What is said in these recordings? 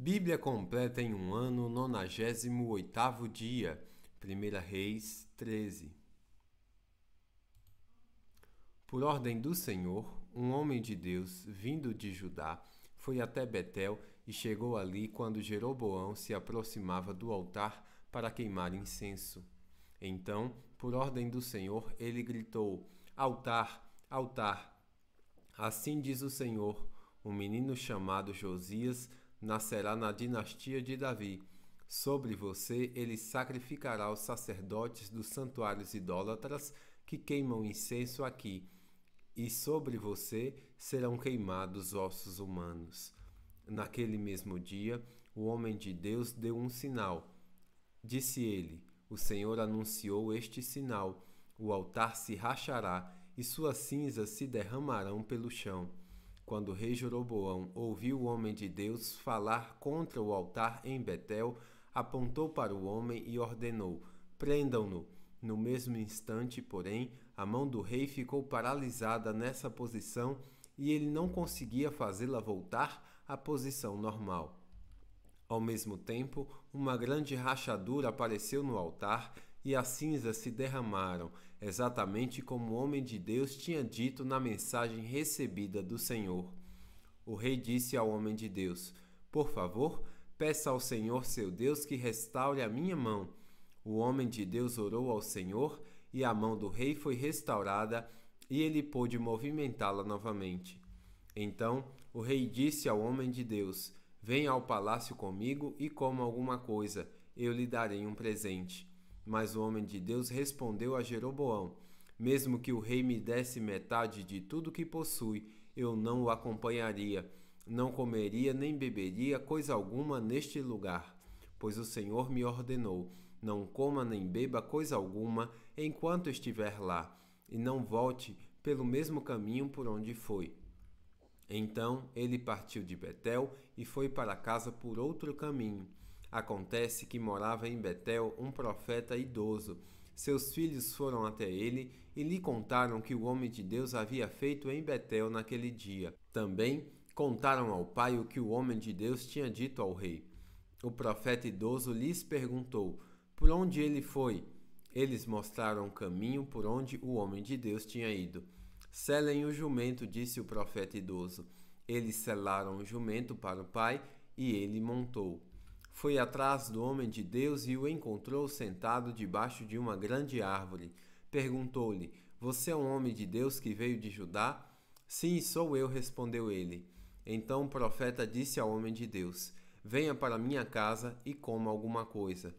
Bíblia completa em um ano, 98º dia. 1 Reis 13. Por ordem do Senhor, um homem de Deus, vindo de Judá, foi até Betel e chegou ali quando Jeroboão se aproximava do altar para queimar incenso. Então, por ordem do Senhor, ele gritou: Altar, altar! Assim diz o Senhor: um menino chamado Josias nascerá na dinastia de Davi. Sobre você ele sacrificará os sacerdotes dos santuários idólatras que queimam incenso aqui, e sobre você serão queimados ossos humanos. Naquele mesmo dia, o homem de Deus deu um sinal. Disse ele: o Senhor anunciou este sinal: o altar se rachará e suas cinzas se derramarão pelo chão. Quando o rei Jeroboão ouviu o homem de Deus falar contra o altar em Betel, apontou para o homem e ordenou: prendam-no. No mesmo instante, porém, a mão do rei ficou paralisada nessa posição e ele não conseguia fazê-la voltar à posição normal. Ao mesmo tempo, uma grande rachadura apareceu no altar e as cinzas se derramaram, exatamente como o homem de Deus tinha dito na mensagem recebida do Senhor. O rei disse ao homem de Deus: por favor, peça ao Senhor seu Deus que restaure a minha mão. O homem de Deus orou ao Senhor e a mão do rei foi restaurada e ele pôde movimentá-la novamente. Então o rei disse ao homem de Deus: venha ao palácio comigo e coma alguma coisa, eu lhe darei um presente. Mas o homem de Deus respondeu a Jeroboão: mesmo que o rei me desse metade de tudo que possui, eu não o acompanharia, não comeria nem beberia coisa alguma neste lugar, pois o Senhor me ordenou: não coma nem beba coisa alguma enquanto estiver lá, e não volte pelo mesmo caminho por onde foi. Então ele partiu de Betel e foi para casa por outro caminho. Acontece que morava em Betel um profeta idoso. Seus filhos foram até ele e lhe contaram que o homem de Deus havia feito em Betel naquele dia. Também contaram ao pai o que o homem de Deus tinha dito ao rei. O profeta idoso lhes perguntou: por onde ele foi? Eles mostraram o caminho por onde o homem de Deus tinha ido. Selem o jumento, disse o profeta idoso. Eles selaram o jumento para o pai e ele montou. Foi atrás do homem de Deus e o encontrou sentado debaixo de uma grande árvore. Perguntou-lhe: você é um homem de Deus que veio de Judá? Sim, sou eu, respondeu ele. Então o profeta disse ao homem de Deus: venha para minha casa e coma alguma coisa.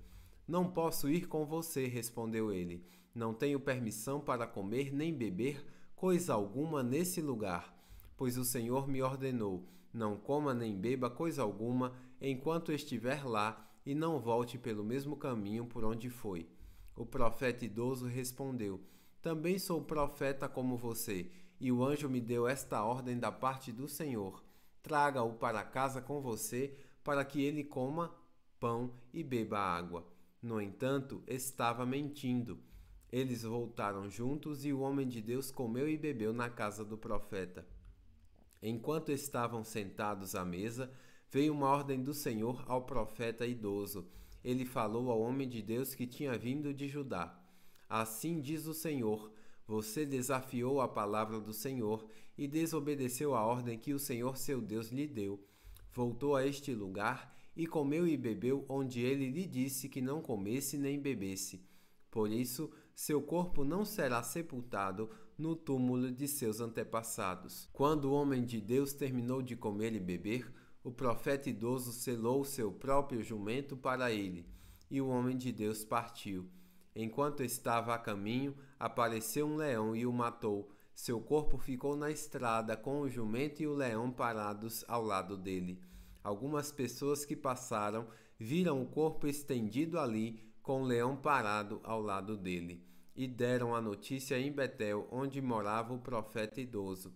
Não posso ir com você, respondeu ele. Não tenho permissão para comer nem beber coisa alguma nesse lugar, pois o Senhor me ordenou: não coma nem beba coisa alguma enquanto estiver lá e não volte pelo mesmo caminho por onde foi. O profeta idoso respondeu: também sou profeta como você, e o anjo me deu esta ordem da parte do Senhor: traga-o para casa com você, para que ele coma pão e beba água. No entanto, estava mentindo. Eles voltaram juntos e o homem de Deus comeu e bebeu na casa do profeta. Enquanto estavam sentados à mesa, veio uma ordem do Senhor ao profeta idoso. Ele falou ao homem de Deus que tinha vindo de Judá: assim diz o Senhor: você desafiou a palavra do Senhor e desobedeceu a ordem que o Senhor seu Deus lhe deu. Voltou a este lugar e comeu e bebeu onde ele lhe disse que não comesse nem bebesse. Por isso, seu corpo não será sepultado no túmulo de seus antepassados. Quando o homem de Deus terminou de comer e beber, o profeta idoso selou seu próprio jumento para ele, e o homem de Deus partiu. Enquanto estava a caminho, apareceu um leão e o matou. Seu corpo ficou na estrada com o jumento e o leão parados ao lado dele. Algumas pessoas que passaram viram o corpo estendido ali, com o leão parado ao lado dele, e deram a notícia em Betel, onde morava o profeta idoso.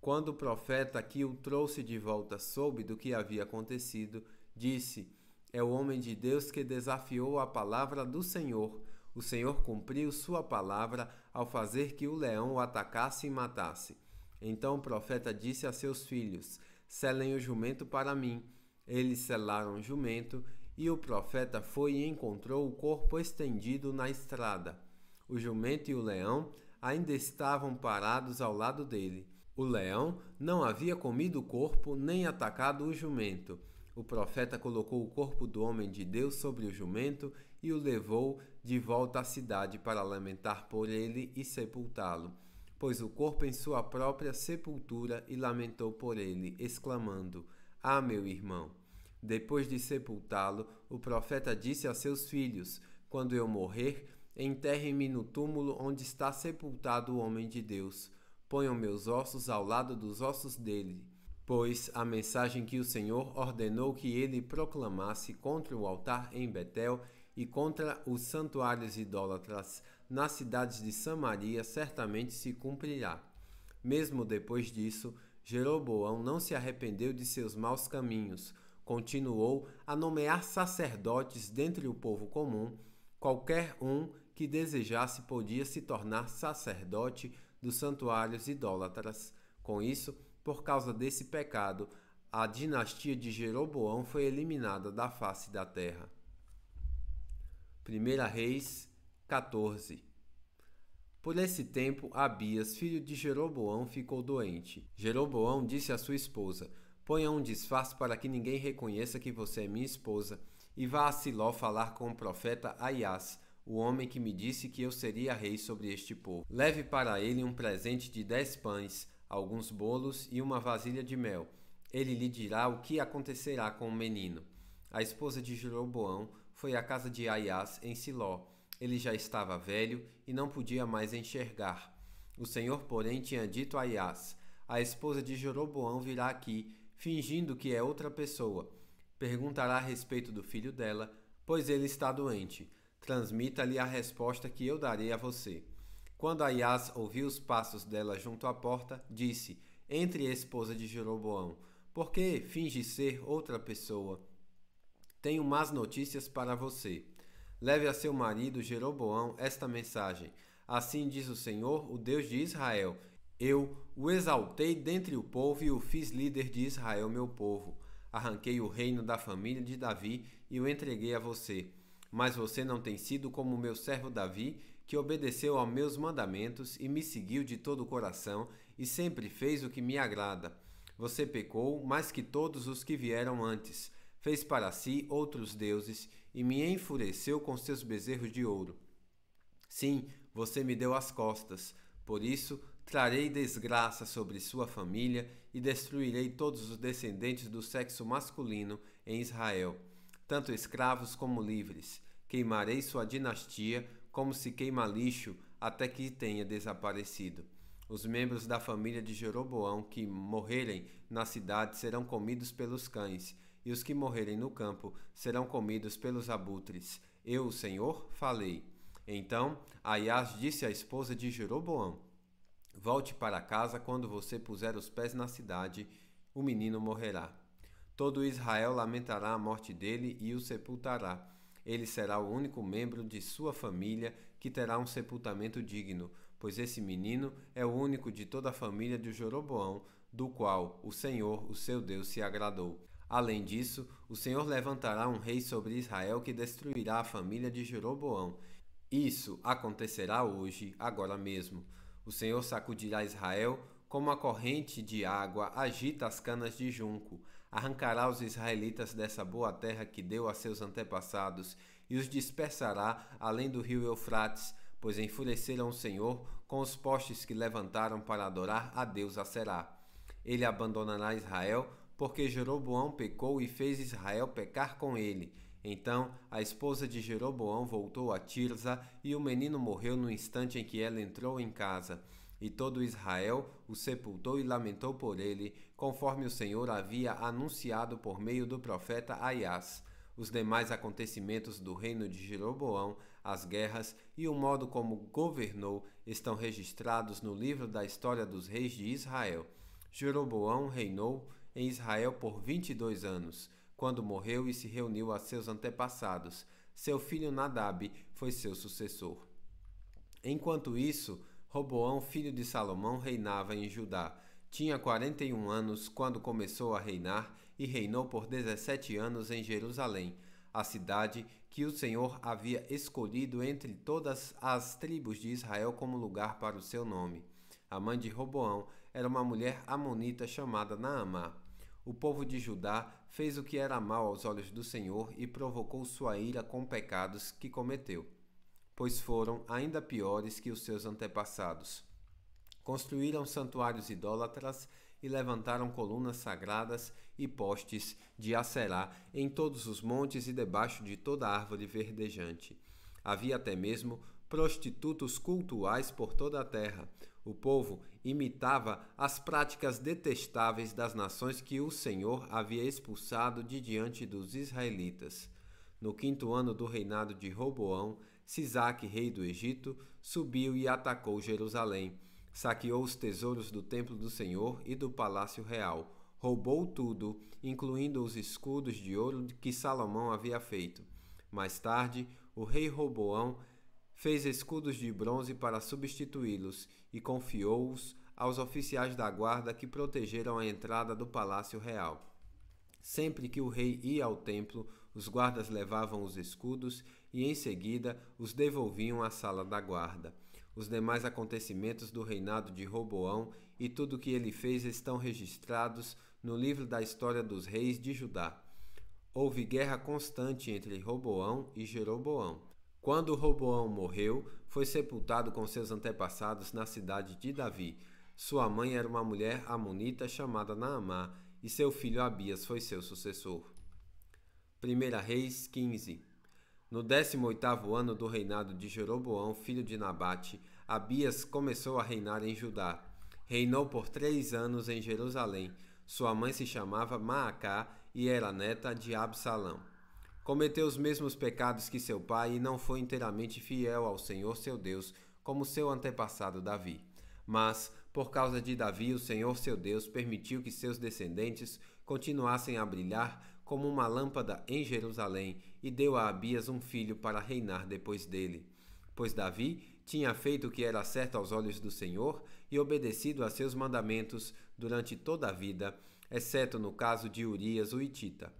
Quando o profeta que o trouxe de volta soube do que havia acontecido, disse: é o homem de Deus que desafiou a palavra do Senhor. O Senhor cumpriu sua palavra ao fazer que o leão o atacasse e matasse. Então o profeta disse a seus filhos: selem o jumento para mim. Eles selaram o jumento, e o profeta foi e encontrou o corpo estendido na estrada. O jumento e o leão ainda estavam parados ao lado dele. O leão não havia comido o corpo nem atacado o jumento. O profeta colocou o corpo do homem de Deus sobre o jumento e o levou de volta à cidade para lamentar por ele e sepultá-lo. Pôs o corpo em sua própria sepultura e lamentou por ele, exclamando: Ah, meu irmão! Depois de sepultá-lo, o profeta disse a seus filhos: Quando eu morrer, enterrem-me no túmulo onde está sepultado o homem de Deus. Ponham meus ossos ao lado dos ossos dele. Pois a mensagem que o Senhor ordenou que ele proclamasse contra o altar em Betel e contra os santuários idólatras nas cidades de Samaria certamente se cumprirá. Mesmo depois disso, Jeroboão não se arrependeu de seus maus caminhos. Continuou a nomear sacerdotes dentre o povo comum. Qualquer um que desejasse podia se tornar sacerdote dos santuários idólatras. Com isso, por causa desse pecado, a dinastia de Jeroboão foi eliminada da face da terra. 1 Reis 14. Por esse tempo, Abias, filho de Jeroboão, ficou doente. Jeroboão disse à sua esposa: Ponha um disfarce para que ninguém reconheça que você é minha esposa, e vá a Siló falar com o profeta Aias, o homem que me disse que eu seria rei sobre este povo. Leve para ele um presente de 10 pães, alguns bolos e uma vasilha de mel. Ele lhe dirá o que acontecerá com o menino. A esposa de Jeroboão foi à casa de Aias em Siló. Ele já estava velho e não podia mais enxergar. O Senhor, porém, tinha dito a Aias: A esposa de Jeroboão virá aqui, fingindo que é outra pessoa. Perguntará a respeito do filho dela, pois ele está doente. Transmita-lhe a resposta que eu darei a você. Quando Aias ouviu os passos dela junto à porta, disse: Entre, esposa de Jeroboão. Por que finge ser outra pessoa? Tenho más notícias para você. Leve a seu marido Jeroboão esta mensagem. Assim diz o Senhor, o Deus de Israel: Eu o exaltei dentre o povo e o fiz líder de Israel, meu povo. Arranquei o reino da família de Davi e o entreguei a você. Mas você não tem sido como o meu servo Davi, que obedeceu aos meus mandamentos e me seguiu de todo o coração e sempre fez o que me agrada. Você pecou mais que todos os que vieram antes. Fez para si outros deuses e me enfureceu com seus bezerros de ouro. Sim, você me deu as costas. Por isso, trarei desgraça sobre sua família e destruirei todos os descendentes do sexo masculino em Israel, tanto escravos como livres. Queimarei sua dinastia como se queima lixo até que tenha desaparecido. Os membros da família de Jeroboão que morrerem na cidade serão comidos pelos cães, e os que morrerem no campo serão comidos pelos abutres. Eu, o Senhor, falei. Então Aias disse à esposa de Jeroboão: Volte para casa quando você puser os pés na cidade, o menino morrerá. Todo Israel lamentará a morte dele e o sepultará. Ele será o único membro de sua família que terá um sepultamento digno, pois esse menino é o único de toda a família de Jeroboão, do qual o Senhor, o seu Deus, se agradou. Além disso, o Senhor levantará um rei sobre Israel que destruirá a família de Jeroboão. Isso acontecerá hoje, agora mesmo. O Senhor sacudirá Israel como a corrente de água agita as canas de junco. Arrancará os israelitas dessa boa terra que deu a seus antepassados e os dispersará além do rio Eufrates, pois enfureceram o Senhor com os postes que levantaram para adorar a Deus Aserá. Ele abandonará Israel porque Jeroboão pecou e fez Israel pecar com ele. Então a esposa de Jeroboão voltou a Tirza e o menino morreu no instante em que ela entrou em casa. E todo Israel o sepultou e lamentou por ele, conforme o Senhor havia anunciado por meio do profeta Aias. Os demais acontecimentos do reino de Jeroboão, as guerras e o modo como governou estão registrados no livro da história dos reis de Israel. Jeroboão reinou em Israel por 22 anos, quando morreu e se reuniu a seus antepassados. Seu filho Nadab foi seu sucessor. Enquanto isso, Roboão, filho de Salomão, reinava em Judá. Tinha 41 anos quando começou a reinar e reinou por 17 anos em Jerusalém, a cidade que o Senhor havia escolhido entre todas as tribos de Israel como lugar para o seu nome. A mãe de Roboão era uma mulher amonita chamada Naamá. O povo de Judá fez o que era mal aos olhos do Senhor e provocou sua ira com pecados que cometeu, pois foram ainda piores que os seus antepassados. Construíram santuários idólatras e levantaram colunas sagradas e postes de Aserá em todos os montes e debaixo de toda árvore verdejante. Havia até mesmo prostitutos cultuais por toda a terra. O povo imitava as práticas detestáveis das nações que o Senhor havia expulsado de diante dos israelitas. No 5º ano do reinado de Roboão, Sisaque, rei do Egito, subiu e atacou Jerusalém. Saqueou os tesouros do templo do Senhor e do palácio real. Roubou tudo, incluindo os escudos de ouro que Salomão havia feito. Mais tarde, o rei Roboão fez escudos de bronze para substituí-los e confiou-os aos oficiais da guarda que protegeram a entrada do palácio real. Sempre que o rei ia ao templo, os guardas levavam os escudos e, em seguida, os devolviam à sala da guarda. Os demais acontecimentos do reinado de Roboão e tudo o que ele fez estão registrados no livro da história dos reis de Judá. Houve guerra constante entre Roboão e Jeroboão. Quando Roboão morreu, foi sepultado com seus antepassados na cidade de Davi. Sua mãe era uma mulher amonita chamada Naamá, e seu filho Abias foi seu sucessor. 1 Reis 15. No 18º ano do reinado de Jeroboão, filho de Nabate, Abias começou a reinar em Judá. Reinou por 3 anos em Jerusalém. Sua mãe se chamava Maacá e era neta de Absalão. Cometeu os mesmos pecados que seu pai e não foi inteiramente fiel ao Senhor seu Deus, como seu antepassado Davi. Mas, por causa de Davi, o Senhor seu Deus permitiu que seus descendentes continuassem a brilhar como uma lâmpada em Jerusalém e deu a Abias um filho para reinar depois dele. Pois Davi tinha feito o que era certo aos olhos do Senhor e obedecido a seus mandamentos durante toda a vida, exceto no caso de Urias o Hitita.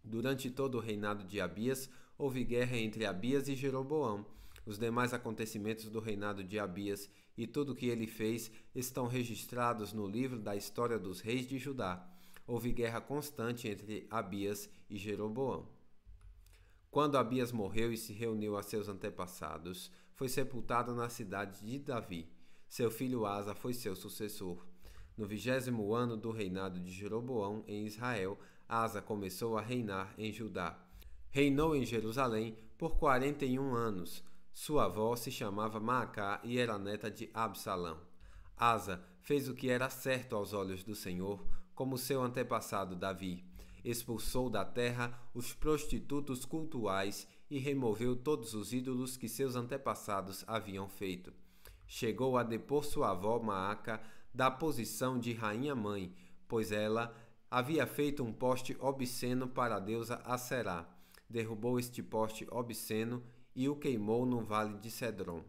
Durante todo o reinado de Abias, houve guerra entre Abias e Jeroboão. Os demais acontecimentos do reinado de Abias e tudo o que ele fez estão registrados no livro da história dos reis de Judá. Houve guerra constante entre Abias e Jeroboão. Quando Abias morreu e se reuniu a seus antepassados, foi sepultado na cidade de Davi. Seu filho Asa foi seu sucessor. No 20º ano do reinado de Jeroboão em Israel, Asa começou a reinar em Judá. Reinou em Jerusalém por 41 anos. Sua avó se chamava Maacá e era neta de Absalão. Asa fez o que era certo aos olhos do Senhor, como seu antepassado Davi. Expulsou da terra os prostitutos cultuais e removeu todos os ídolos que seus antepassados haviam feito. Chegou a depor sua avó Maaca da posição de rainha-mãe, pois ela havia feito um poste obsceno para a deusa Aserá. Derrubou este poste obsceno e o queimou no vale de Cedron.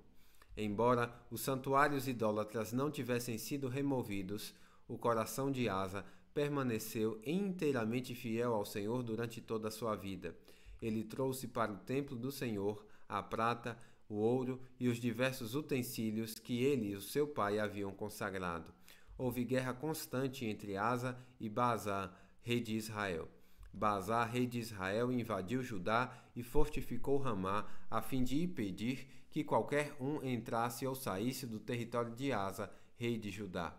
Embora os santuários idólatras não tivessem sido removidos, o coração de Asa permaneceu inteiramente fiel ao Senhor durante toda a sua vida. Ele trouxe para o templo do Senhor a prata, o ouro e os diversos utensílios que ele e o seu pai haviam consagrado. Houve guerra constante entre Asa e Baasá, rei de Israel. Baasá, rei de Israel, invadiu Judá e fortificou Ramá, a fim de impedir que qualquer um entrasse ou saísse do território de Asa, rei de Judá.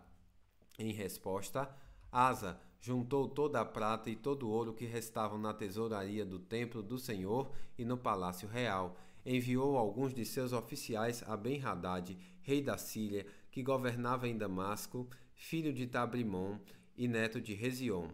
Em resposta, Asa juntou toda a prata e todo o ouro que restavam na tesouraria do templo do Senhor e no palácio real. Enviou alguns de seus oficiais a Ben-Hadad, rei da Síria, que governava em Damasco, filho de Tabrimon e neto de Rezion,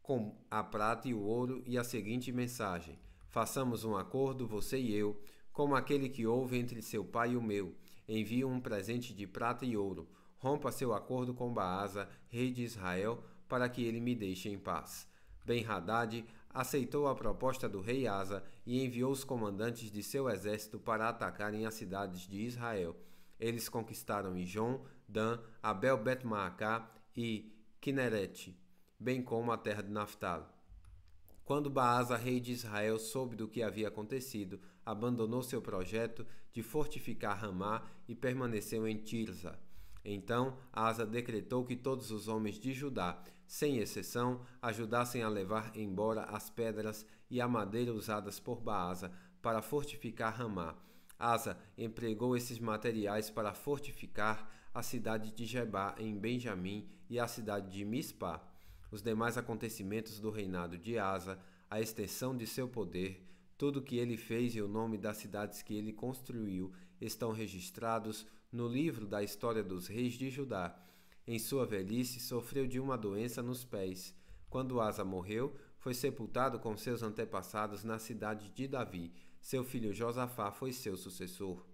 com a prata e o ouro e a seguinte mensagem: façamos um acordo, você e eu, como aquele que houve entre seu pai e o meu. Envie um presente de prata e ouro. Rompa seu acordo com Baasa, rei de Israel, para que ele me deixe em paz. Ben-Hadad aceitou a proposta do rei Asa e enviou os comandantes de seu exército para atacarem as cidades de Israel. Eles conquistaram Ijon, Dan, Abel Bet-Maacá e Quinerete. bem como a terra de Naftali. Quando Baasa, rei de Israel, soube do que havia acontecido, abandonou seu projeto de fortificar Ramá e permaneceu em Tirza. Então Asa decretou que todos os homens de Judá, sem exceção, ajudassem a levar embora as pedras e a madeira usadas por Baasa para fortificar Ramá. Asa empregou esses materiais para fortificar a cidade de Gebá, em Benjamim, e a cidade de Mispá. Os demais acontecimentos do reinado de Asa, a extensão de seu poder, tudo o que ele fez e o nome das cidades que ele construiu estão registrados no livro da história dos reis de Judá. Em sua velhice, sofreu de uma doença nos pés. Quando Asa morreu, foi sepultado com seus antepassados na cidade de Davi. Seu filho Josafá foi seu sucessor.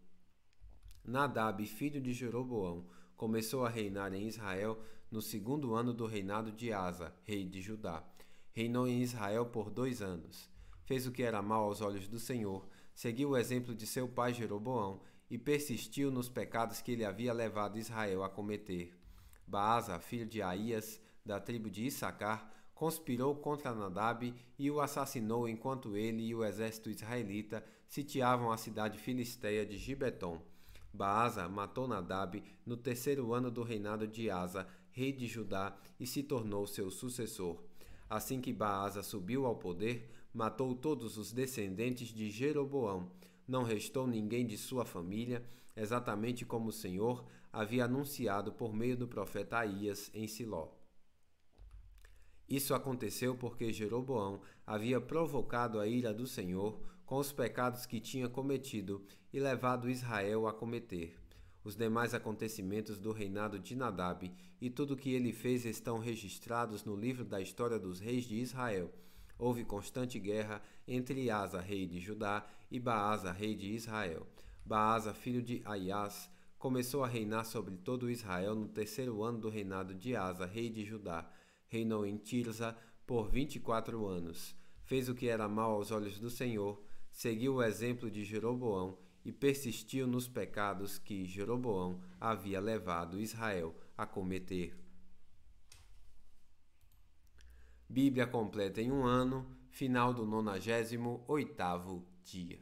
Nadab, filho de Jeroboão, começou a reinar em Israel no 2º ano do reinado de Asa, rei de Judá. Reinou em Israel por 2 anos. Fez o que era mal aos olhos do Senhor, seguiu o exemplo de seu pai Jeroboão e persistiu nos pecados que ele havia levado Israel a cometer. Baasa, filho de Aías, da tribo de Issacar, conspirou contra Nadab e o assassinou enquanto ele e o exército israelita sitiavam a cidade filisteia de Gibeton. Baasa matou Nadab no 3º ano do reinado de Asa, rei de Judá, e se tornou seu sucessor. Assim que Baasa subiu ao poder, matou todos os descendentes de Jeroboão. Não restou ninguém de sua família, exatamente como o Senhor havia anunciado por meio do profeta Aías em Siló. Isso aconteceu porque Jeroboão havia provocado a ira do Senhor com os pecados que tinha cometido e levado Israel a cometer. Os demais acontecimentos do reinado de Nadab e tudo o que ele fez estão registrados no livro da história dos reis de Israel. Houve constante guerra entre Asa, rei de Judá, e Baasa, rei de Israel. Baasa, filho de Aias, começou a reinar sobre todo Israel no 3º ano do reinado de Asa, rei de Judá. Reinou em Tirza por 24 anos. Fez o que era mal aos olhos do Senhor, seguiu o exemplo de Jeroboão e persistiu nos pecados que Jeroboão havia levado Israel a cometer. Bíblia completa em 1 ano, final do 98º dia.